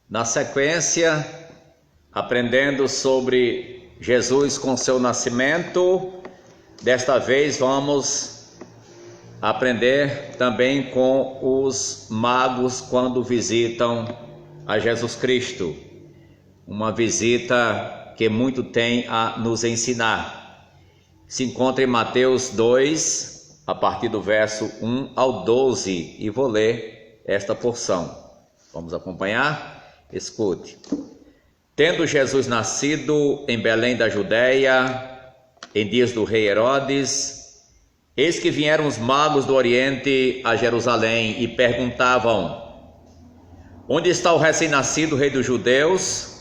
Na sequência, aprendendo sobre Jesus com seu nascimento, desta vez vamos aprender também com os magos quando visitam a Jesus Cristo. Uma visita que muito tem a nos ensinar. Se encontra em Mateus 2, a partir do verso 1 ao 12, e vou ler esta porção. Vamos acompanhar? Escute. Tendo Jesus nascido em Belém da Judeia, em dias do rei Herodes, eis que vieram os magos do Oriente a Jerusalém e perguntavam: onde está o recém-nascido rei dos judeus?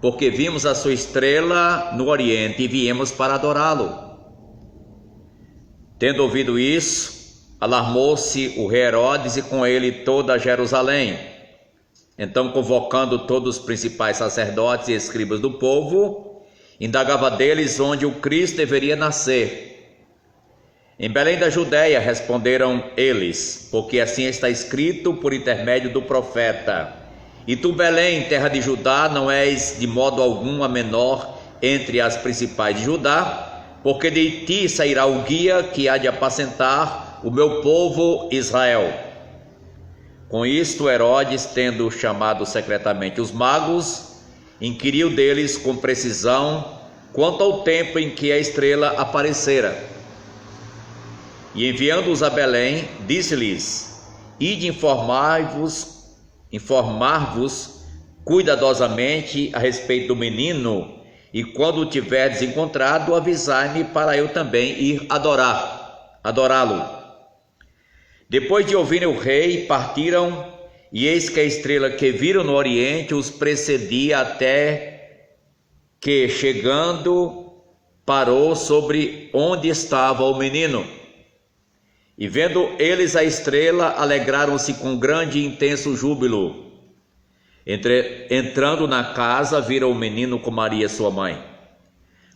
Porque vimos a sua estrela no Oriente e viemos para adorá-lo. Tendo ouvido isso, alarmou-se o rei Herodes e com ele toda Jerusalém. Então, convocando todos os principais sacerdotes e escribas do povo, indagava deles onde o Cristo deveria nascer. Em Belém da Judeia, responderam eles, porque assim está escrito por intermédio do profeta: e tu, Belém, terra de Judá, não és de modo algum a menor entre as principais de Judá, porque de ti sairá o guia que há de apacentar o meu povo Israel. Com isto, Herodes, tendo chamado secretamente os magos, inquiriu deles com precisão quanto ao tempo em que a estrela aparecera. E enviando-os a Belém, disse-lhes: ide informar-vos cuidadosamente a respeito do menino, e quando o tiverdes encontrado, avisai-me para eu também ir adorá-lo. Depois de ouvirem o rei, partiram, e eis que a estrela que viram no Oriente os precedia até que, chegando, parou sobre onde estava o menino. E vendo eles a estrela, alegraram-se com grande e intenso júbilo. Entrando na casa, viram o menino com Maria sua mãe.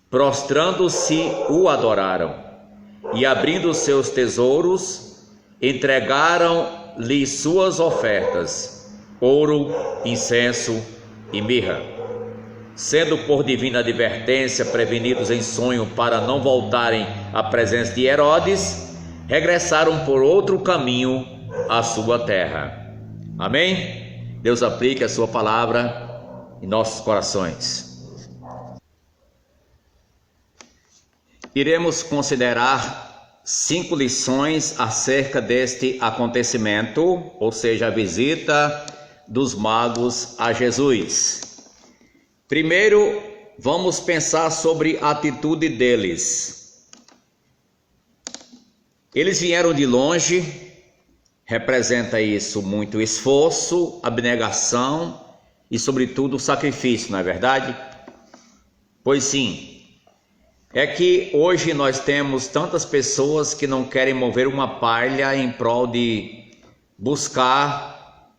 Prostrando-se, o adoraram, e abrindo seus tesouros, entregaram-lhe suas ofertas: ouro, incenso e mirra. Sendo por divina advertência prevenidos em sonho para não voltarem à presença de Herodes, regressaram por outro caminho à sua terra. Amém? Deus aplique a sua palavra em nossos corações. Iremos considerar 5 lições acerca deste acontecimento, ou seja, a visita dos magos a Jesus. Primeiro, vamos pensar sobre a atitude deles. Eles vieram de longe, representa isso muito esforço, abnegação e, sobretudo, sacrifício, não é verdade? Pois sim. É que hoje nós temos tantas pessoas que não querem mover uma palha em prol de buscar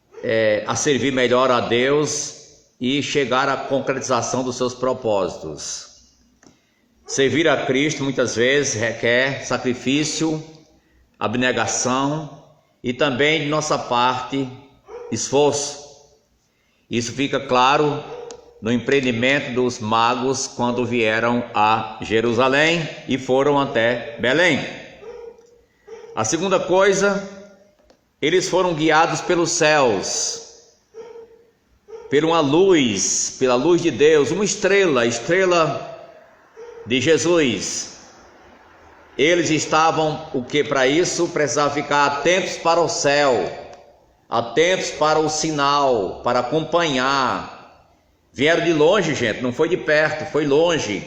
a servir melhor a Deus e chegar à concretização dos seus propósitos. Servir a Cristo muitas vezes requer sacrifício, abnegação e também de nossa parte esforço. Isso fica claro no empreendimento dos magos quando vieram a Jerusalém e foram até Belém. A segunda coisa, eles foram guiados pelos céus, pela luz de Deus, uma estrela, a estrela de Jesus. Eles estavam, para isso, precisavam ficar atentos para o céu, atentos para o sinal, para acompanhar. Vieram de longe, gente, não foi de perto, foi longe.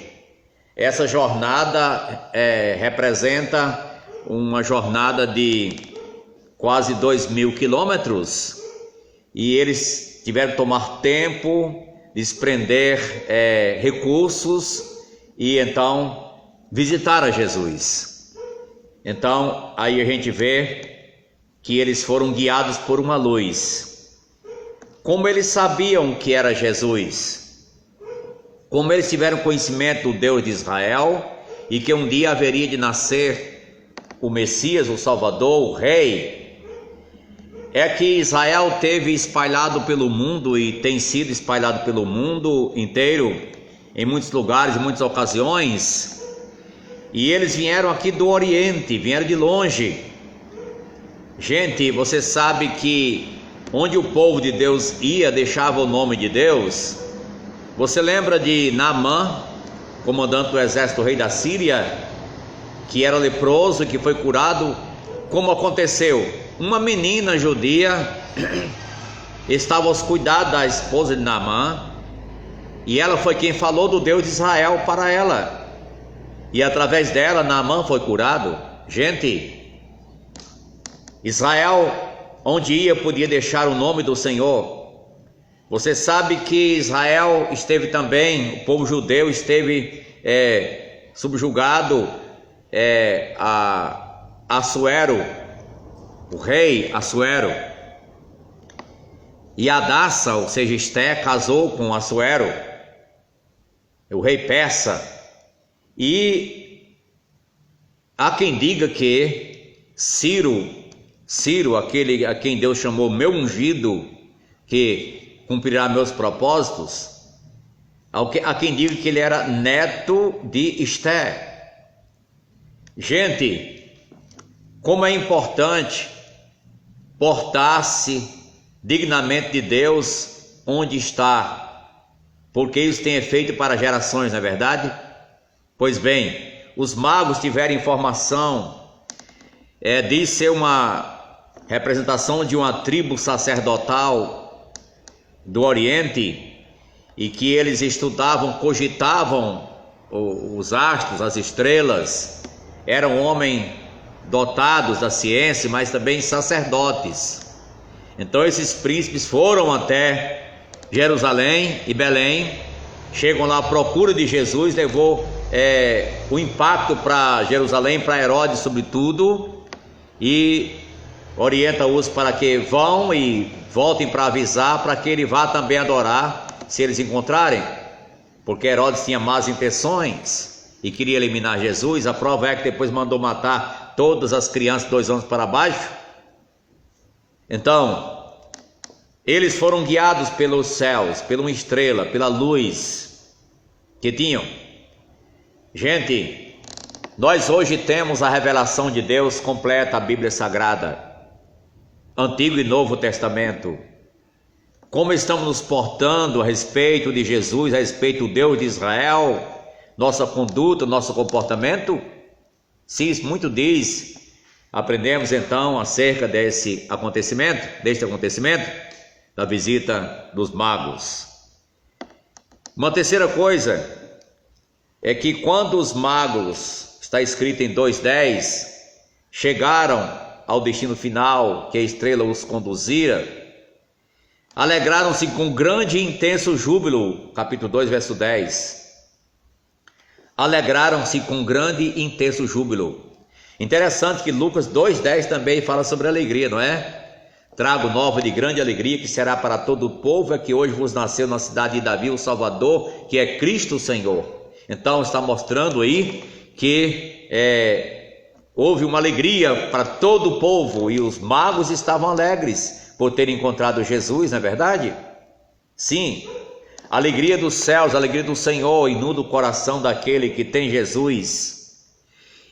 Essa jornada representa uma jornada de quase 2.000 quilômetros, e eles tiveram que tomar tempo, desprender recursos e então visitar a Jesus. Então aí a gente vê que eles foram guiados por uma luz. Como eles sabiam que era Jesus? Como eles tiveram conhecimento do Deus de Israel e que um dia haveria de nascer o Messias, o Salvador, o Rei? é que Israel teve espalhado pelo mundo e tem sido espalhado pelo mundo inteiro, em muitos lugares, em muitas ocasiões, e eles vieram aqui do Oriente, vieram de longe. Gente, você sabe que onde o povo de Deus ia, deixava o nome de Deus. Você lembra de Naamã, comandante do exército do rei da Síria, que era leproso e que foi curado? Como aconteceu? Uma menina judia estava aos cuidados da esposa de Naamã, e ela foi quem falou do Deus de Israel para ela, e através dela Naamã foi curado. Gente, Israel, onde ia, podia deixar o nome do Senhor. Você sabe que Israel esteve também, o povo judeu esteve subjugado a Assuero, o rei Assuero. E Hadassa, ou seja, Esté, casou com Assuero, o rei persa. E há quem diga que Ciro, aquele a quem Deus chamou meu ungido, que cumprirá meus propósitos, há quem diga que ele era neto de Esté. Gente, como é importante portar-se dignamente de Deus onde está, porque isso tem efeito para gerações, não é verdade? Pois bem, os magos tiveram informação de ser uma representação de uma tribo sacerdotal do Oriente, e que eles estudavam, cogitavam os astros, as estrelas. Eram homens dotados da ciência, mas também sacerdotes. Então esses príncipes foram até Jerusalém e Belém, chegam lá à procura de Jesus, levou o impacto para Jerusalém, para Herodes sobretudo, e orienta-os para que vão e voltem para avisar, para que ele vá também adorar, se eles encontrarem, porque Herodes tinha más intenções e queria eliminar Jesus. A prova é que depois mandou matar todas as crianças de 2 anos para baixo. Então, eles foram guiados pelos céus, pela uma estrela, pela luz que tinham. Gente, nós hoje temos a revelação de Deus completa, a Bíblia Sagrada, Antigo e Novo Testamento. Como estamos nos portando a respeito de Jesus, a respeito do Deus de Israel, nossa conduta, nosso comportamento? Se isso muito diz, aprendemos então acerca deste acontecimento, da visita dos magos. Uma terceira coisa é que quando os magos, está escrito em 2:10, chegaram ao destino final, que a estrela os conduzira, alegraram-se com grande e intenso júbilo. Capítulo 2, verso 10. Alegraram-se com grande e intenso júbilo. Interessante que Lucas 2:10 também fala sobre alegria, não é? Trago nova de grande alegria, que será para todo o povo, é que hoje vos nasceu na cidade de Davi o Salvador, que é Cristo o Senhor. Então está mostrando aí que houve uma alegria para todo o povo, e os magos estavam alegres por terem encontrado Jesus, não é verdade? Sim, a alegria dos céus, a alegria do Senhor inunda o coração daquele que tem Jesus.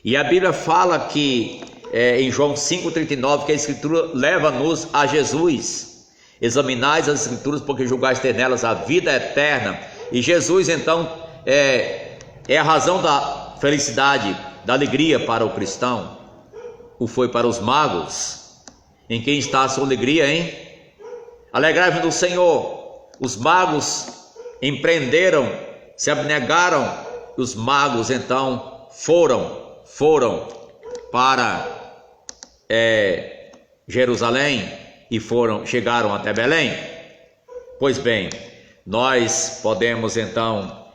E a Bíblia fala que em João 5,39, que a Escritura leva-nos a Jesus. Examinais as Escrituras, porque julgais ter nelas a vida eterna. E Jesus então é a razão da felicidade, da alegria para o cristão. O foi para os magos. Em quem está a sua alegria, hein? Alegrai-vos do Senhor. Os magos empreenderam, se abnegaram. Os magos então foram para Jerusalém e chegaram até Belém. Pois bem, nós podemos então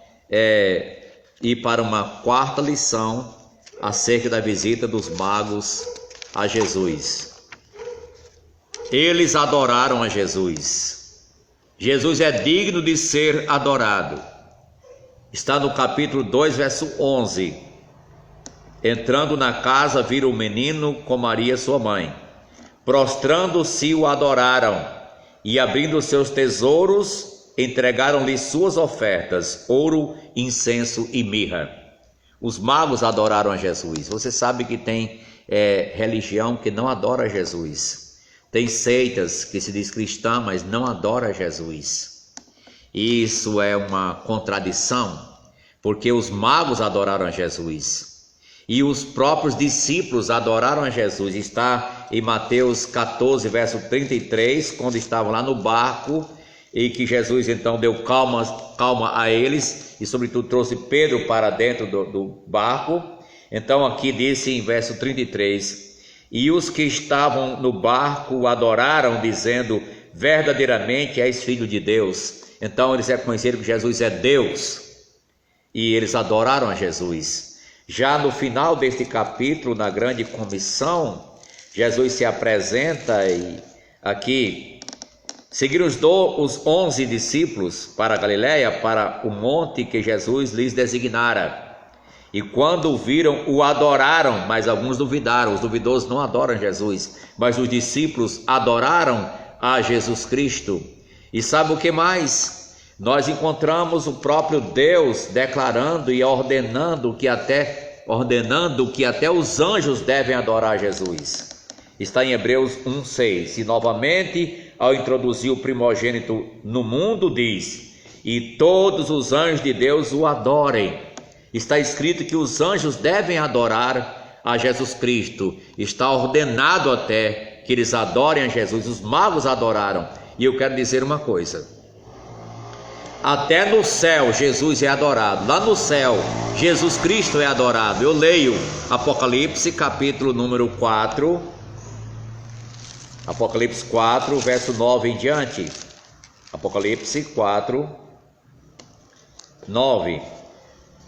ir para uma quarta lição acerca da visita dos magos a Jesus. Eles adoraram a Jesus. Jesus é digno de ser adorado. Está no capítulo 2, verso 11. Entrando na casa, viram o menino com Maria, sua mãe. prostrando-se o adoraram, e abrindo seus tesouros, entregaram-lhe suas ofertas, ouro, incenso e mirra. Os magos adoraram a Jesus. Você sabe que tem religião que não adora Jesus. Tem seitas que se diz cristã, mas não adora Jesus. Isso é uma contradição, porque os magos adoraram a Jesus. E os próprios discípulos adoraram a Jesus. Está em Mateus 14, verso 33, quando estavam lá no barco, e que Jesus então deu calma a eles, e sobretudo trouxe Pedro para dentro do barco. Então aqui disse em verso 33, e os que estavam no barco o adoraram, dizendo, verdadeiramente és filho de Deus. Então eles reconheceram que Jesus é Deus, e eles adoraram a Jesus. Já no final deste capítulo, na grande comissão, Jesus se apresenta e aqui seguiram os 11 discípulos para a Galiléia, para o monte que Jesus lhes designara. E quando o viram, o adoraram, mas alguns duvidaram. Os duvidosos não adoram Jesus, mas os discípulos adoraram a Jesus Cristo. E sabe o que mais? Nós encontramos o próprio Deus declarando e ordenando que até os anjos devem adorar Jesus. Está em Hebreus 1:6. E novamente, ao introduzir o primogênito no mundo, diz, e todos os anjos de Deus o adorem. Está escrito que os anjos devem adorar a Jesus Cristo. Está ordenado até que eles adorem a Jesus. Os magos adoraram. E eu quero dizer uma coisa. Até no céu Jesus é adorado. Lá no céu Jesus Cristo é adorado. Eu leio Apocalipse capítulo número 4, Apocalipse 4 verso 9 em diante. Apocalipse 4, 9.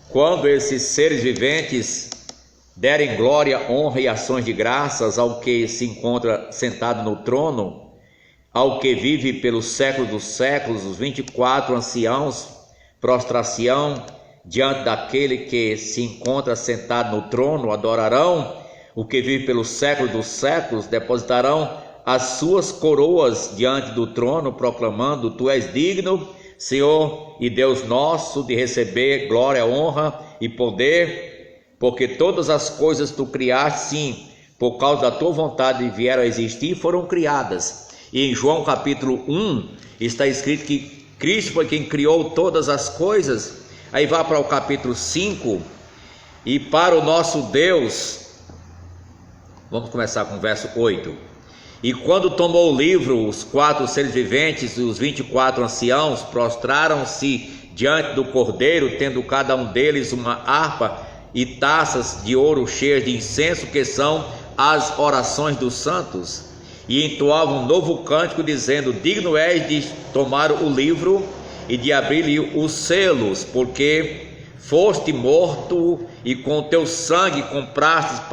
Quando esses seres viventes derem glória, honra e ações de graças ao que se encontra sentado no trono, ao que vive pelos séculos dos séculos, os 24 anciãos prostrar-se-ão diante daquele que se encontra sentado no trono, adorarão o que vive pelos séculos dos séculos, depositarão as suas coroas diante do trono, proclamando, tu és digno, Senhor e Deus nosso, de receber glória, honra e poder, porque todas as coisas tu criaste, sim, por causa da tua vontade vieram a existir e foram criadas. E em João capítulo 1 está escrito que Cristo foi quem criou todas as coisas. Aí vai para o capítulo 5, e para o nosso Deus, vamos começar com o verso 8. E quando tomou o livro, os 4 seres viventes e os 24 anciãos prostraram-se diante do Cordeiro, tendo cada um deles uma harpa e taças de ouro cheias de incenso, que são as orações dos santos. E entoavam um novo cântico, dizendo, digno és de tomar o livro e de abrir-lhe os selos, porque foste morto e com teu sangue compraste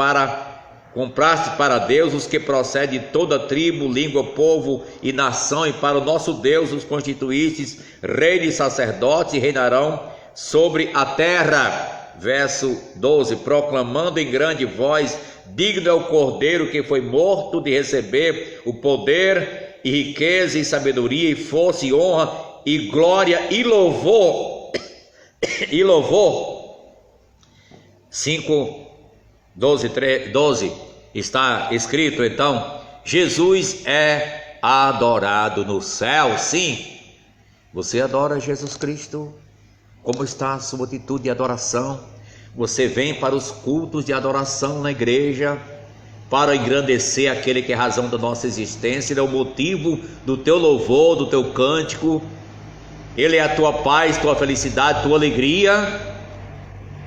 para Deus os que procedem de toda tribo, língua, povo e nação, e para o nosso Deus os constituístes reis e sacerdotes, e reinarão sobre a terra. Verso 12, proclamando em grande voz, digno é o Cordeiro que foi morto de receber o poder e riqueza e sabedoria e força e honra e glória e louvor. 5, 12 está escrito então, Jesus é adorado no céu. Sim, você adora Jesus Cristo? Como está a sua atitude de adoração? Você vem para os cultos de adoração na igreja para engrandecer aquele que é a razão da nossa existência, ele é o motivo do teu louvor, do teu cântico, ele é a tua paz, tua felicidade, tua alegria.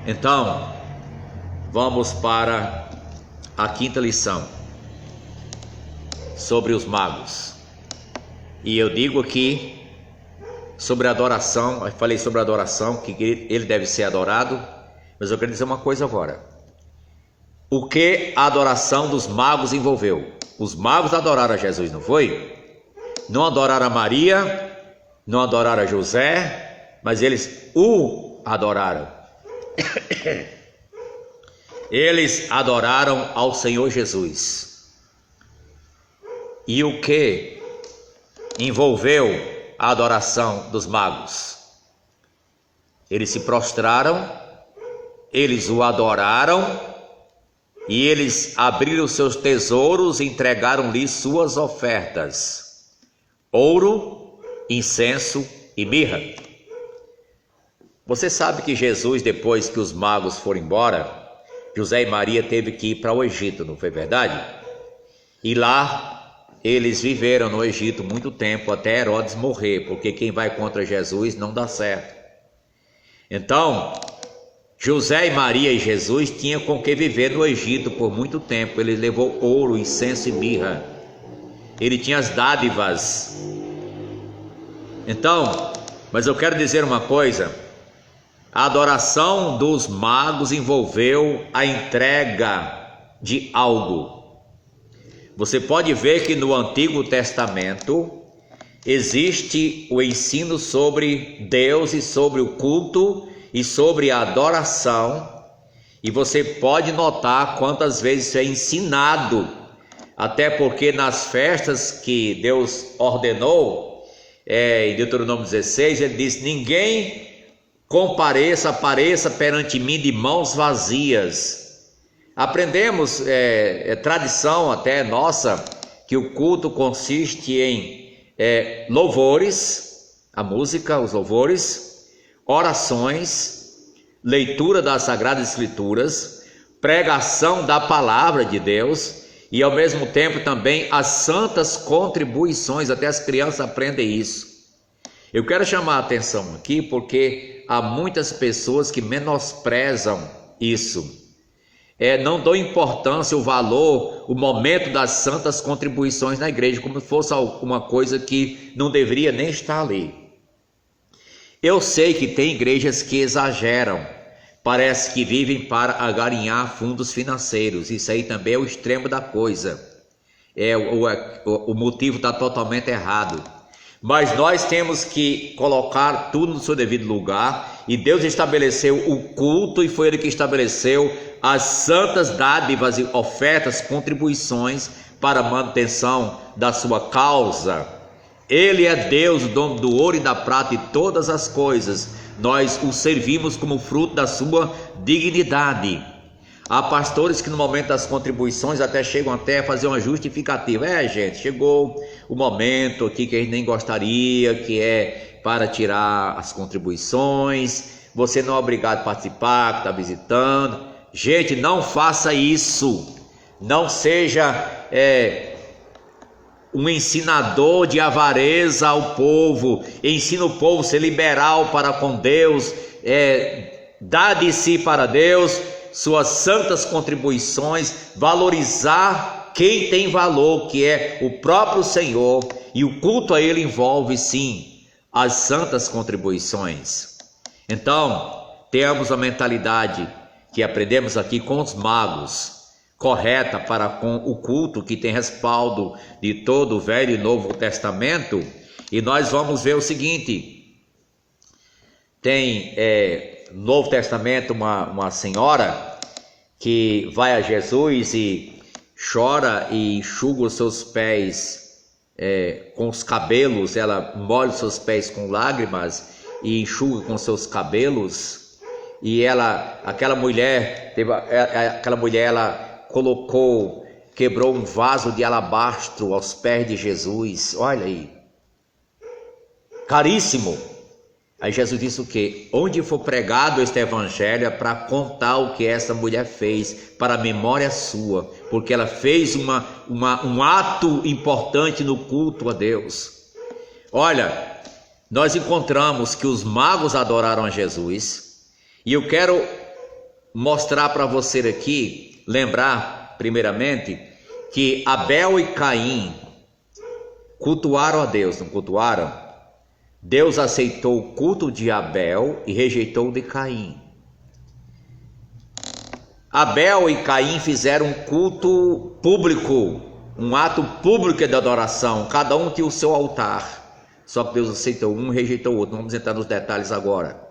Então, vamos para a quinta lição sobre os magos. E eu digo aqui sobre a adoração, eu falei sobre a adoração, que ele deve ser adorado, mas eu quero dizer uma coisa agora. O que a adoração dos magos envolveu? Os magos adoraram a Jesus, não foi? Não adoraram a Maria, não adoraram a José, mas eles o adoraram. Eles adoraram ao Senhor Jesus. E o que envolveu a adoração dos magos? Eles se prostraram, eles o adoraram, e eles abriram seus tesouros e entregaram-lhe suas ofertas: ouro, incenso e mirra. Você sabe que Jesus, depois que os magos foram embora, José e Maria teve que ir para o Egito, não foi verdade? E lá eles viveram no Egito muito tempo, até Herodes morrer, porque quem vai contra Jesus não dá certo. Então, José e Maria e Jesus tinham com que viver no Egito por muito tempo. Ele levou ouro, incenso e mirra. Ele tinha as dádivas. Então, mas eu quero dizer uma coisa: a adoração dos magos envolveu a entrega de algo. Você pode ver que no Antigo Testamento existe o ensino sobre Deus e sobre o culto e sobre a adoração, e você pode notar quantas vezes isso é ensinado, até porque nas festas que Deus ordenou, em Deuteronômio 16, ele diz: ninguém apareça perante mim de mãos vazias. Aprendemos, tradição até nossa, que o culto consiste em louvores, a música, os louvores, orações, leitura das Sagradas Escrituras, pregação da Palavra de Deus e ao mesmo tempo também as santas contribuições. Até as crianças aprendem isso. Eu quero chamar a atenção aqui porque há muitas pessoas que menosprezam isso. Não dão importância, o valor, o momento das santas contribuições na igreja, como se fosse alguma coisa que não deveria nem estar ali. Eu sei que tem igrejas que exageram, parece que vivem para agarinhar fundos financeiros. Isso aí também é o extremo da coisa. O motivo está totalmente errado. Mas nós temos que colocar tudo no seu devido lugar, e Deus estabeleceu o culto, e foi Ele que estabeleceu as santas dádivas e ofertas, contribuições para a manutenção da sua causa. Ele é Deus, o dono do ouro e da prata e todas as coisas. Nós o servimos como fruto da sua dignidade. Há pastores que no momento das contribuições até chegam até a fazer uma justificativa. Gente, chegou o momento aqui que a gente nem gostaria, que é para tirar as contribuições. Você não é obrigado a participar, que está visitando. Gente, não faça isso. Não seja um ensinador de avareza ao povo. Ensina o povo a ser liberal para com Deus, dar de si para Deus, suas santas contribuições, valorizar quem tem valor, que é o próprio Senhor, e o culto a Ele envolve sim as santas contribuições. Então, tenhamos a mentalidade que aprendemos aqui com os magos, correta para com o culto que tem respaldo de todo o Velho e Novo Testamento. E nós vamos ver o seguinte: tem no Novo Testamento uma senhora que vai a Jesus e chora e enxuga os seus pés com os cabelos. Ela molha os seus pés com lágrimas e enxuga com seus cabelos. E aquela mulher ela quebrou um vaso de alabastro aos pés de Jesus. Olha aí, caríssimo. Aí Jesus disse o quê? Onde for pregado este evangelho é para contar o que essa mulher fez, para a memória sua, porque ela fez um ato importante no culto a Deus. Olha, nós encontramos que os magos adoraram a Jesus, e eu quero mostrar para você aqui, lembrar primeiramente, que Abel e Caim cultuaram a Deus, não cultuaram? Deus aceitou o culto de Abel e rejeitou o de Caim. Abel e Caim fizeram um culto público, um ato público de adoração, cada um tinha o seu altar, só que Deus aceitou um e rejeitou o outro. Não vamos entrar nos detalhes agora,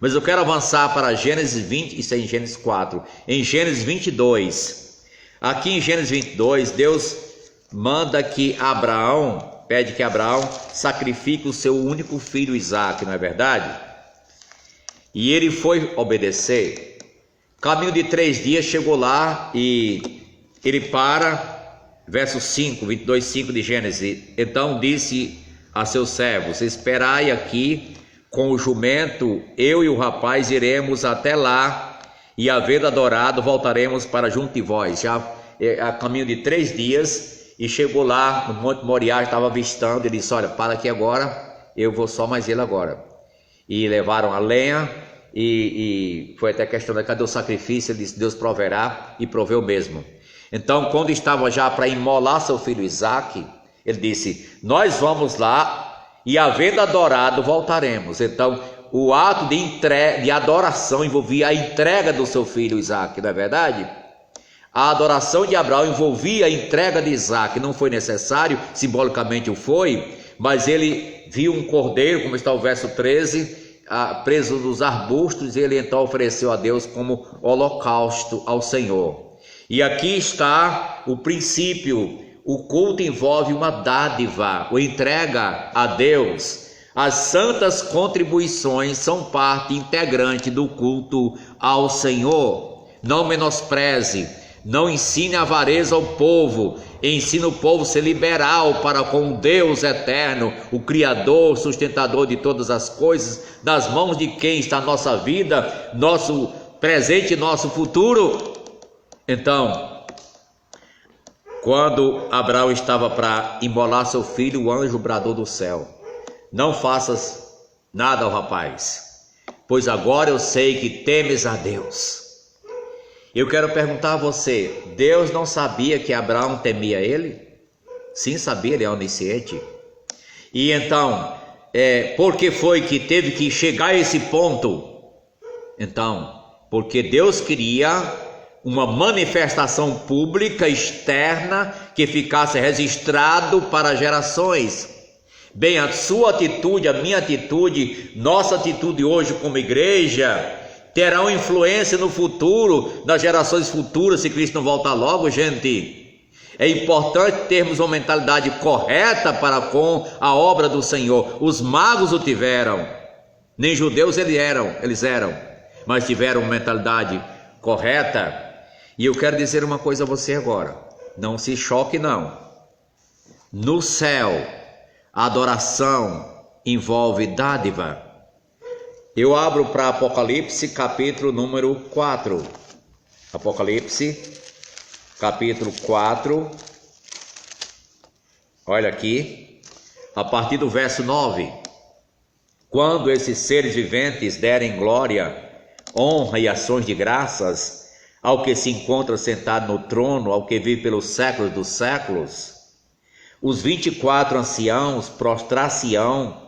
mas eu quero avançar para Gênesis 20, isso é em Gênesis 4, em Gênesis 22, aqui em Gênesis 22, Deus manda que pede que Abraão sacrifique o seu único filho Isaque, não é verdade? E ele foi obedecer. Caminho de 3 dias chegou lá e ele verso 5, 22:5 de Gênesis. Então disse a seus servos: esperai aqui com o jumento, eu e o rapaz iremos até lá, e havendo adorado, voltaremos para junto de vós. Já a caminho de 3 dias, e chegou lá no Monte Moriá, estava avistando, ele disse: olha, para aqui agora, eu vou só mais ele agora. E levaram a lenha, e foi até questão de cadê o sacrifício? Ele disse: Deus proverá, e proveu mesmo. Então, quando estava já para imolar seu filho Isaque, ele disse: nós vamos lá, e havendo adorado, voltaremos. Então, o ato de adoração envolvia a entrega do seu filho Isaque, não é verdade? A adoração de Abraão envolvia a entrega de Isaque. Não foi necessário, simbolicamente o foi, mas ele viu um cordeiro, como está o verso 13, preso nos arbustos, e ele então ofereceu a Deus como holocausto ao Senhor. E aqui está o princípio: o culto envolve uma dádiva, o entrega a Deus. As santas contribuições são parte integrante do culto ao Senhor. Não menospreze, não ensine avareza ao povo, ensina o povo a ser liberal para com o Deus eterno, o Criador, sustentador de todas as coisas, nas mãos de quem está a nossa vida, nosso presente e nosso futuro. Então, quando Abraão estava para imolar seu filho, o anjo bradou do céu: não faças nada ao rapaz, pois agora eu sei que temes a Deus. Eu quero perguntar a você: Deus não sabia que Abraão temia ele? Sim, sabia, ele é onisciente. E então, por que foi que teve que chegar a esse ponto? Então, porque Deus queria uma manifestação pública externa que ficasse registrado para gerações. Bem, a sua atitude, a minha atitude, nossa atitude hoje como igreja terão influência no futuro, nas gerações futuras, se Cristo não voltar logo, gente. É importante termos uma mentalidade correta para com a obra do Senhor. Os magos o tiveram, nem judeus eles eram, mas tiveram uma mentalidade correta. E eu quero dizer uma coisa a você agora: não se choque não. No céu, a adoração envolve dádiva. Eu abro para Apocalipse, capítulo número 4. Apocalipse, capítulo 4. Olha aqui, a partir do verso 9. Quando esses seres viventes derem glória, honra e ações de graças ao que se encontra sentado no trono, ao que vive pelos séculos dos séculos, os 24 anciãos prostrar-se-ão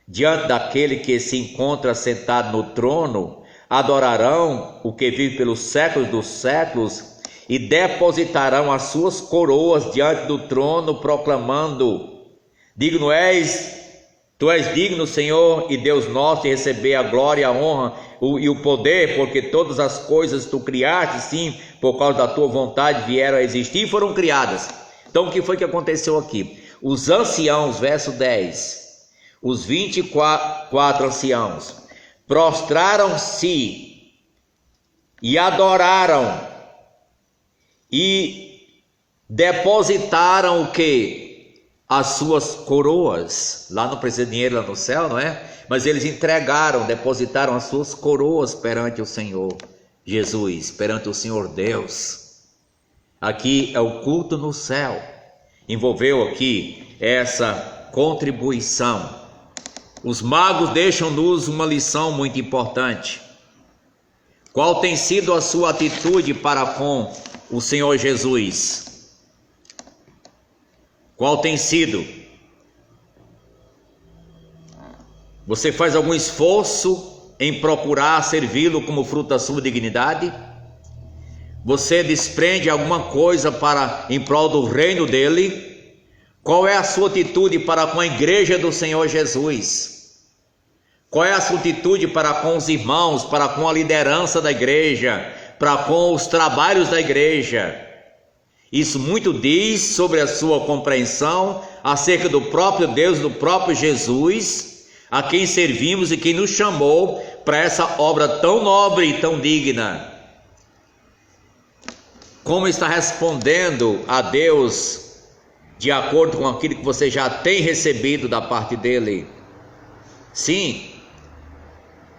diante daquele que se encontra sentado no trono, adorarão o que vive pelos séculos dos séculos e depositarão as suas coroas diante do trono, proclamando: digno és, tu és digno, Senhor e Deus nosso, de receber a glória, a honra e o poder, porque todas as coisas tu criaste, sim, por causa da tua vontade vieram a existir e foram criadas. Então o que foi que aconteceu aqui? Os anciãos, verso 10, os 24 anciãos prostraram-se e adoraram e depositaram o que? As suas coroas. Lá não precisa de dinheiro lá no céu, não é? Mas eles depositaram as suas coroas perante o Senhor Jesus, perante o Senhor Deus. Aqui é o culto no céu. Envolveu aqui essa contribuição. Os magos deixam-nos uma lição muito importante. Qual tem sido a sua atitude para com o Senhor Jesus? Qual tem sido? Você faz algum esforço em procurar servi-lo como fruto da sua dignidade? Você desprende alguma coisa em prol do reino dele? Qual é a sua atitude para com a igreja do Senhor Jesus? Qual é a sua atitude para com os irmãos, para com a liderança da igreja, para com os trabalhos da igreja? Isso muito diz sobre a sua compreensão acerca do próprio Deus, do próprio Jesus, a quem servimos e quem nos chamou para essa obra tão nobre e tão digna. Como está respondendo a Deus de acordo com aquilo que você já tem recebido da parte dele? Sim.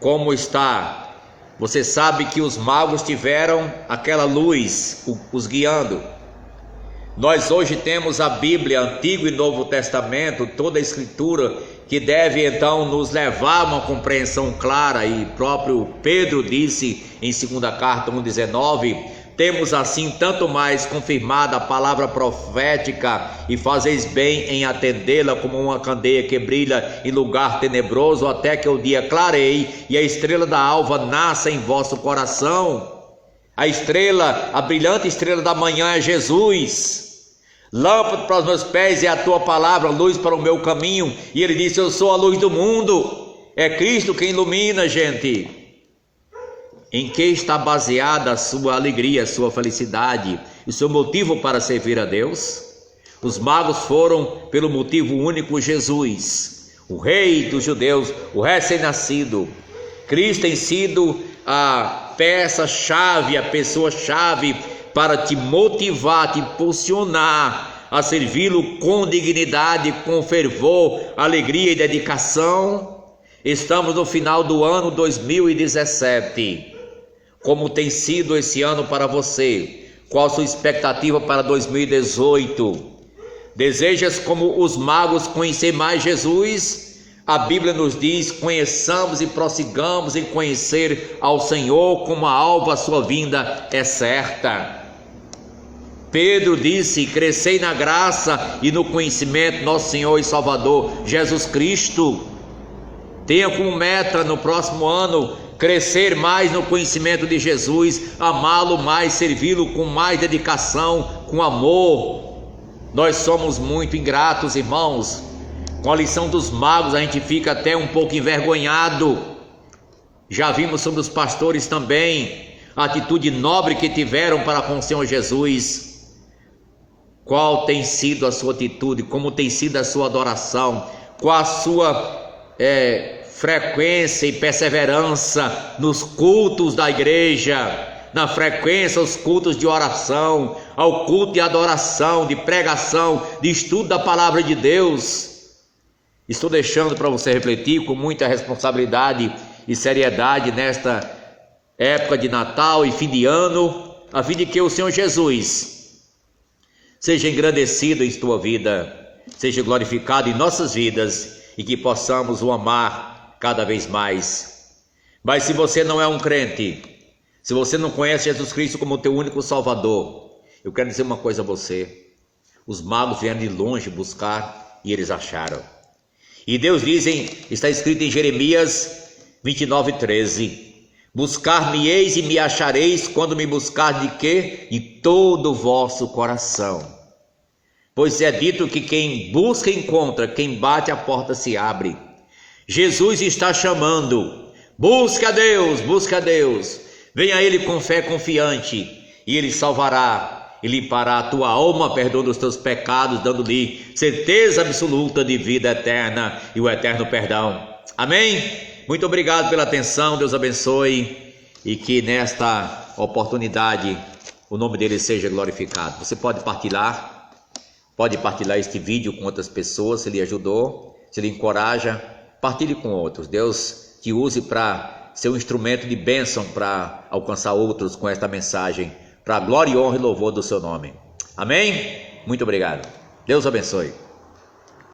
Como está? Você sabe que os magos tiveram aquela luz os guiando. Nós hoje temos a Bíblia, Antigo e Novo Testamento, toda a Escritura, que deve então nos levar a uma compreensão clara, e próprio Pedro disse em 2ª carta 1,19, temos assim tanto mais confirmada a palavra profética, e fazeis bem em atendê-la como uma candeia que brilha em lugar tenebroso, até que o dia clareie e a estrela da alva nasça em vosso coração. A estrela, a brilhante estrela da manhã é Jesus. Lâmpada para os meus pés é a tua palavra, luz para o meu caminho. E ele disse: eu sou a luz do mundo. É Cristo quem ilumina, gente. Em que está baseada a sua alegria, a sua felicidade, o seu motivo para servir a Deus? Os magos foram pelo motivo único: Jesus, o rei dos judeus, o recém-nascido. Cristo tem sido a peça-chave, a pessoa-chave para te motivar, te impulsionar a servi-lo com dignidade, com fervor, alegria e dedicação. Estamos no final do ano 2017. Como tem sido esse ano para você? Qual a sua expectativa para 2018? Desejas, como os magos, conhecer mais Jesus? A Bíblia nos diz: conheçamos e prossigamos em conhecer ao Senhor, como a alva a sua vinda é certa. Pedro disse: crescei na graça e no conhecimento do nosso Senhor e Salvador Jesus Cristo. Tenha como meta no próximo ano crescer mais no conhecimento de Jesus, amá-lo mais, servi-lo com mais dedicação, com amor. Nós somos muito ingratos, irmãos. Com a lição dos magos a gente fica até um pouco envergonhado. Já vimos sobre os pastores também a atitude nobre que tiveram para com o Senhor Jesus. Qual tem sido a sua atitude? Como tem sido a sua adoração? Qual a sua frequência e perseverança nos cultos da igreja? Na frequência aos cultos de oração, ao culto de adoração, de pregação, de estudo da palavra de Deus. Estou deixando para você refletir com muita responsabilidade e seriedade nesta época de Natal e fim de ano, a fim de que o Senhor Jesus seja engrandecido em tua vida, seja glorificado em nossas vidas e que possamos o amar cada vez mais. Mas se você não é um crente, se você não conhece Jesus Cristo como teu único Salvador, eu quero dizer uma coisa a você: os magos vieram de longe buscar e eles acharam. E Deus diz, está escrito em Jeremias 29:13: buscar-me-eis e me achareis quando me buscar de quê? De todo o vosso coração. Pois é dito que quem busca encontra, quem bate a porta se abre. Jesus está chamando: busca a Deus, busca a Deus. Venha a Ele com fé confiante e Ele salvará e limpará a tua alma, perdoando os teus pecados, dando-lhe certeza absoluta de vida eterna e o eterno perdão. Amém? Muito obrigado pela atenção, Deus abençoe, e que nesta oportunidade o nome dele seja glorificado. Você pode partilhar este vídeo com outras pessoas, se lhe ajudou, se lhe encoraja, partilhe com outros. Deus te use para ser um instrumento de bênção para alcançar outros com esta mensagem, para a glória, honra e louvor do seu nome. Amém? Muito obrigado. Deus abençoe.